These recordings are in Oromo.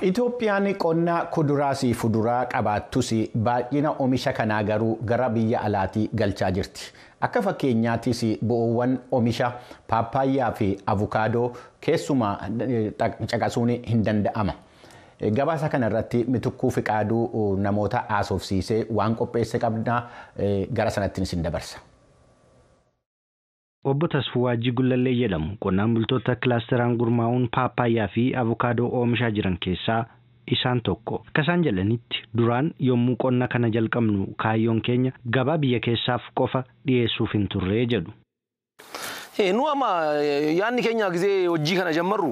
Itoophiyaan qonna kuduraa fi fuduraa qabaattus baay'ina oomisha kanaa garuu gara biyya alaatii galchaa jirti. Akka fakkeenyaattis bu'uuwwan oomisha paappaayyaa fi avukaadoo keessumaa caqasuun hin danda'ama. Gabaasa kana irratti Mitukkuu Fiqaaduu namoota haasofsiisee waan qopheesse qabna gara sanatti isin dabarsa. Obbo Tasfuu Waajjii Gullallee jedhamu qonnaan bultoota kilaasteraan gurmaa'uun paappaayyaa fi avukaadoo oomishaa jiran keessaa isaan tokko. Akka isaan jedhanitti duraan yommuu qonna kana jalqabnu kaayyoon keenya gabaa biyya keessaaf qofa dhiyeessuuf hin turre jedhu. Nu amma yaadni keenya gisee hojii kana jammarru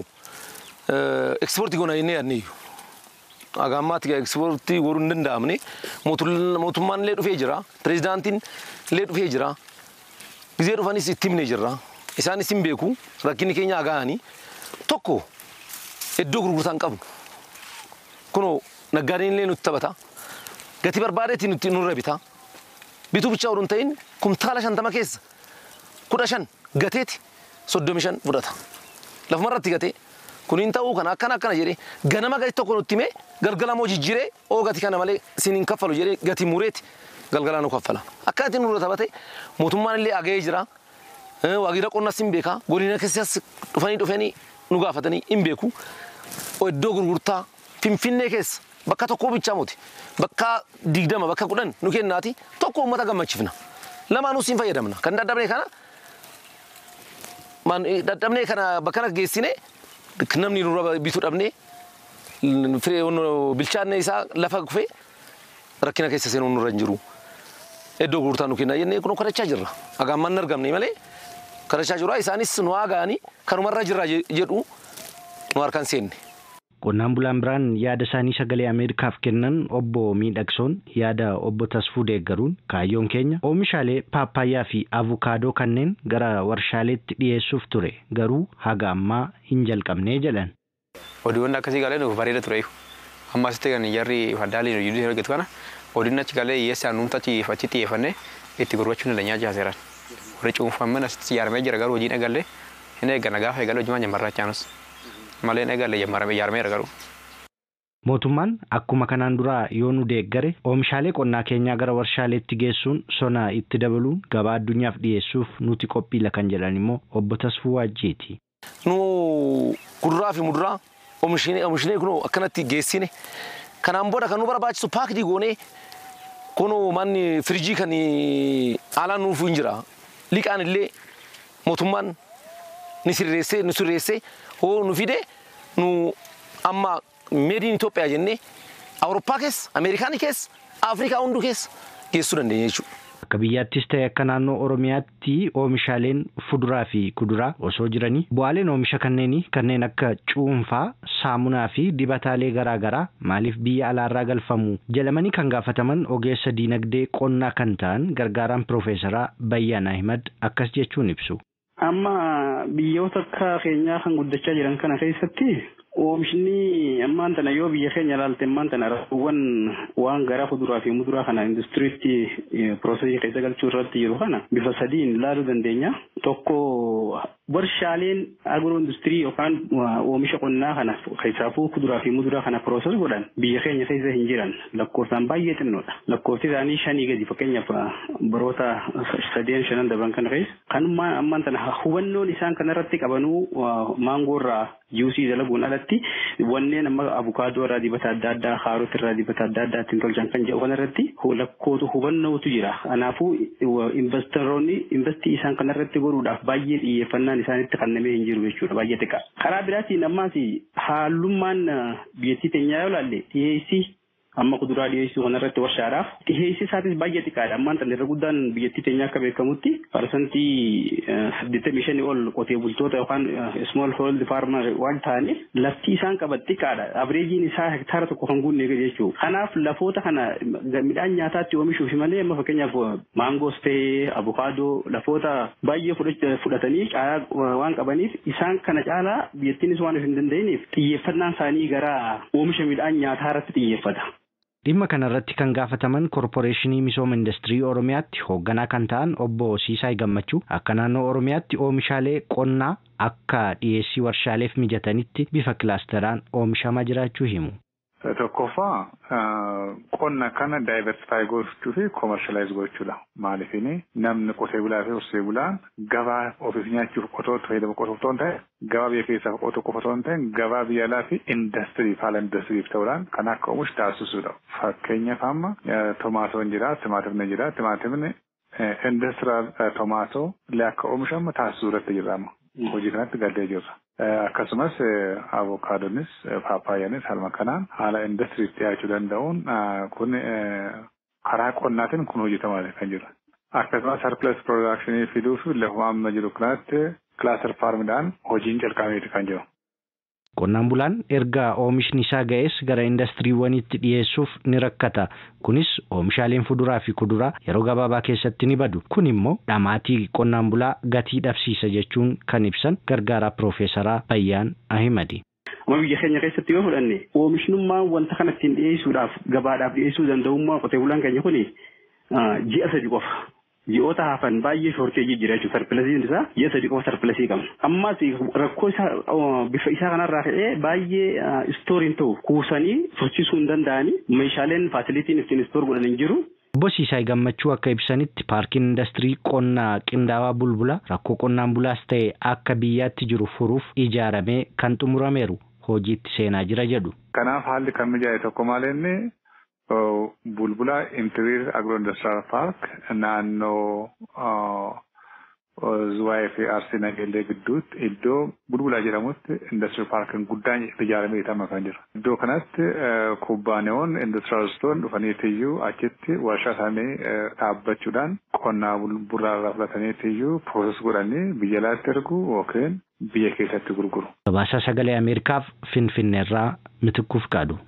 ekspoortii goona jennee yaadneeyyu. Agaammaatti ekspoortii goruu hin danda'amne mootummaan illee dhufee jira, pireezidaantiin illee dhufee jira. Gisee dhufanis itti himnee jirra. Isaanis hin beeku rakkinni keenya agaanii tokko iddoo gurgurtaa hin qabnu. Kunoo naggaadeen illee nutti taphata. Gatii barbaadeetti nutti nurra bita. Bituu bichaa oduu hin ta'in kumtaala 50 keessa 15 gateeti 35 fudhata. Lafumarratti gatee kun hin ta'uu kana akkana jedhee ganama gatii tokko nutti himee galgalamoo jijjiiree oo gatii kana malee siin hin kaffalu jedhee gatii mureeti. Galgalaan uffala. Akkaataa nurra taphate mootummaan illee aga'ee jira. Waajjira qonnaas hin beeka. Godina keessas dhufanii nu gaafatanii hin beeku. Iddoo gurgurtaa Finfinnee keessa bakka tokko bichaa mooti. Bakka 20 bakka 10 nu kennaati tokko uummata gammachiifna. Lamaanuu siin fayyadamna. Kan dadhabnee kana bakka geessine namni nurra bituu dhabnee bilchaanne isaa lafa kufee rakkina keessa seenuu nurra hin jiru. Iddoo gurgurtaa nu kenna jennee kun kadhachaa jirra. Agaamman argamne malee kadhachaa jirra. Isaanis nu haagaanii kanumarra jirra jedhu nu harkaan seenne. Qonnaan bulaan biraan yaada isaanii sagalee Ameerikaaf kennan obbo Miidhagsoon yaada obbo Tasfuu deeggaruun kaayyoon keenya oomishaalee paappaayyaa fi avukaadoo kanneen gara warshaaleetti dhiyeessuuf ture garuu haga ammaa hin jalqabnee jedhan. Oduuwwan akkasii galee nuuf bareeda ture. Ammas ta'e kan jarri faddaaliin hojii argatu kana odinna achi galee yeessaa nuumta achi xiyyeeffannee itti gurgurachuun dandeenya jaaseeran. Warri cuunfamman asitti ijaaramee jira garuu hojiin eegalee hin eeggana gaafa eegalee hojiimaan jammarrachaanus malee hin eegalee ijaaramee garuu. Mootummaan akkuma kanaan duraa yoo nu deeggare oomishaalee qonnaa keenyaa gara warshaaleetti geessuun sona itti dabaluun gabaa addunyaaf dhiyeessuuf nuti qophiila kan jedhan immoo obbo Tasfuu Waajjiiti. Nu kuduraa fi muduraa oomishnee kunoo akkanatti geessine kanaan booda kan nu barbaachisu paakdii goonee kunoo manni firiijii kan haalaan nuuf hin jira. Liqaan illee mootummaan ni sirreessee hoo nu fide nu amma meediin Itoophiyaa jennee Awurooppaa keessa, Ameerikaanii keessa, Afrikaa hunduu keessa geessuu dandeenya jechuudha. Akka biyyaattis ta'e akka naannoo Oromiyaatti oomishaaleen fuduraa fi kuduraa osoo jiranii bu'aaleen oomisha kanneen akka cuunfaa, saamunaa fi dibataalee garaagaraa maaliif biyya alaarraa galfamu jedhamanii kan gaafataman ogeessa diinagdee qonnaa kan ta'an gargaaraan Piroofeesaraa Bayyaan Ahimad akkas jechuun ibsu. Amma biyyoota akka keenyaa kan guddachaa jiran kana keessatti oomishni ammaan tana yoo biyya keenya ilaalte ammaan tana rakkoowwan waan gara fuduraa fi muduraa kana industiriitti piroosesii keessa galchuu irratti jiru kana bifa sadiin ilaaluu dandeenya. Tokko warshaaleen agiroo industirii yookaan oomisha qonnaa kana keessaafuu kuduraa fi muduraa kana pirooses godhan biyya keenya keessa hin jiran lakkoofsaan baay'ee xinnoodha. Lakkoofsi isaanii 5 gadi fakkeenyaaf baroota 3-5 darban kana keessa kanumaan ammaan tana hubannoon isaan kanarratti qabanuu maangoorraa juusii dalaguun alatti wanneen amma avukaadoo irraa dibata adda addaa kaarot irraa dibata adda addaa ittiin tolchan kan jedhu kanarratti lakkootu hubannootu jira. Kanaafuu investoroonni investii isaan kanarratti godhuudhaaf baay'ee xiyyeeffannaan isaanitti kennamee hin jiru jechuudha baay'ee xiqqaa. Karaa biraatiin ammaas haalummaan biyyattii teenyaa yoo ilaalle dhiyeessii amma kuduraa dhiyeessuu kanarratti warshaadhaaf dhiyeessii isaatis baay'ee xiqqaadha. Ammaan tan irra guddaan biyyattii teenyaa akka beekamutti parsantii 85 ol qotee bultoota yookaan small hold farmer waan ta'aniif lafti isaan qaban xiqqaadha. Abireejiin isaa hektaara tokko kan guunne jechuudha. Kanaaf lafoota kana midhaan nyaataatti oomishuuf malee amma fakkeenyaaf maangoos ta'ee avukaadoo lafoota baay'ee fudhatanii caalaa waan qabaniif isaan kana caalaa biyyattiinis waan hin danda'iniif xiyyeeffannaan isaanii gara oomisha midhaan nyaataa irratti xiyyeeffata. Dhimma kanarratti kan gaafataman Korporeeshinii Misooma Industirii Oromiyaatti hoogganaa kan ta'an obbo Siisaay Gammachuu akka naannoo Oromiyaatti oomishaalee qonnaa akka dhiyeessii warshaaleef mijatanitti bifa kilaasteraan oomishamaa jiraachuu himu. Tokkoffaa qonna kana daayiversifaayi gochuu fi koomershaalaayizii gochuudha. Maaliifini namni qotee bulaa fi horsee bulaan gabaa ofiif nyaachuuf qotoo fayyadamu qotuu otoo hin ta'in gabaa biyya keessaaf qotuu qofa otoo hin ta'in gabaa biyya alaa fi indastiriif haala indastiriif ta'uudhaan kan akka oomishu taasisuudha. Fakkeenyaaf amma tomaatoon jira, timaatimni jira, timaatimni indastiraal tomaatoo illee akka oomishamu taasisuu irratti jirra amma. Hojii kanatti galtee jirra. Akkasumas avokaadonis paappaayyaanis halma kanaan haala indastiriitti dhiyaachuu danda'uun kun karaa qonnaatiin kun hojjetamaa kan jiru. Akkasumas sarpilas piroodakshinii fiduuf lafuma amma jiru kanatti kilaaster faarmidhaan hojiin calqabeeti kan jiru. Qonnaan bulaan erga oomishni isaa ga'es gara indastiriiwwaniitti dhiyeessuuf ni rakkata. Kunis oomishaaleen fuduraa fi kuduraa yeroo gabaabaa keessatti ni badu. Kun immoo dhamaatii qonnaan bulaa gatii dhabsiisa jechuun kan ibsan gargaaraa Piroofeesaraa Bayyaan Ahimadi. Amma biyya keenya keessatti yoo fudhanne oomishnummaan wanta kana ittiin dhiyeessuudhaaf gabaadhaaf dhiyeessuu danda'ummaa qotee bulaan keenya kuni ji'a 3 qofa. Ji'oota hafan baay'ee shorteejii jira jechuudha. Sarpilasiin isaa ji'a 3 qofa sarpilasii qabna. Ammas rakkoo isaa bifa isaa kanarraa ka'ee baay'ee istooriin ta'u kuusanii sochiisuu hin danda'anii meeshaaleen faasilitiin ittiin istoor godhan hin jiru. Obbo Siisaay Gammachuu akka ibsanitti paarkiin industirii qonnaa qindaawaa bulbula rakkoo qonnaan bulaas ta'e akka biyyaatti jiru furuuf ijaaramee kan xumurameeru hojiitti seenaa jira jedhu. Kanaaf haalli kan mijaa'e tokko maal inni bulbula interior agro industrial park naannoo Zuwaayee fi Arsii Nageellee gidduutti iddoo bulbulaa jedhamutti industrial parkin guddaan ijaaramee itama kan jiru. Iddoo kanatti kubbaaniyoon industrialistoon dhufaniitiyyuu achitti warshaa isaanii dhaabbachuudhaan qonnaa bulbulaa irraa fudhataniitiyyuu pirooses godhanii biyya alaatti ergu yookiin biyya keessatti gurguru. Gabaasa Sagalee Ameerikaaf Finfinneerraa Mitikkuu Fiqaaduu.